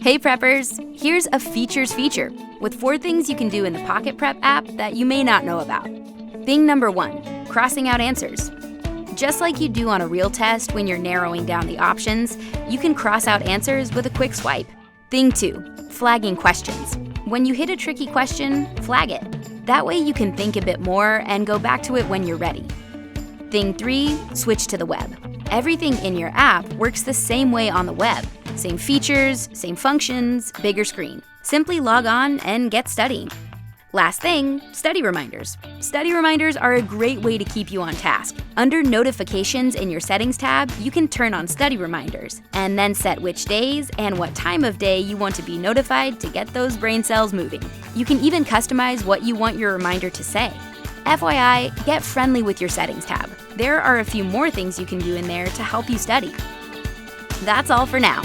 Hey preppers, here's a features feature with 4 things you can do in the Pocket Prep app that you may not know about. Thing number 1, crossing out answers. Just like you do on a real test when you're narrowing down the options, you can cross out answers with a quick swipe. Thing 2, flagging questions. When you hit a tricky question, flag it. That way you can think a bit more and go back to it when you're ready. Thing 3, switch to the web. Everything in your app works the same way on the web. Same features, same functions, bigger screen. Simply log on and get studying. Last thing, study reminders. Study reminders are a great way to keep you on task. Under Notifications in your Settings tab, you can turn on study reminders and then set which days and what time of day you want to be notified to get those brain cells moving. You can even customize what you want your reminder to say. FYI, get friendly with your Settings tab. There are a few more things you can do in there to help you study. That's all for now.